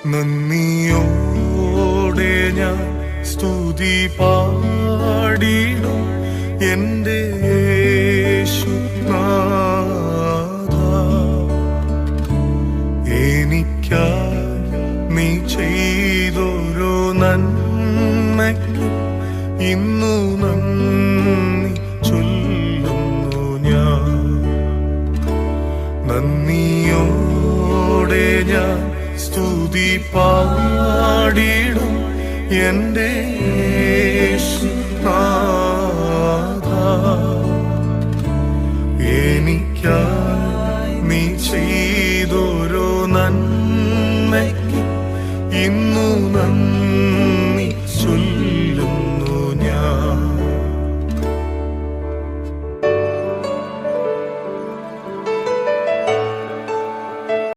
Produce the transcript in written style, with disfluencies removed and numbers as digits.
നന്ദിയോടെ ഞാൻ സ്തുതി പാടിടും എൻ്റെ യേശുനാഥ. എനിക്കായി നീ ചെയ്തൊരു നന്മയ്ക്ക് ഇന്നു നന്ദി ചൊല്ലുന്നു ഞാൻ. നന്ദിയോടെ ഞാൻ സ്തുതി പാടിടും എൻ്റെ യേശുനാഥ.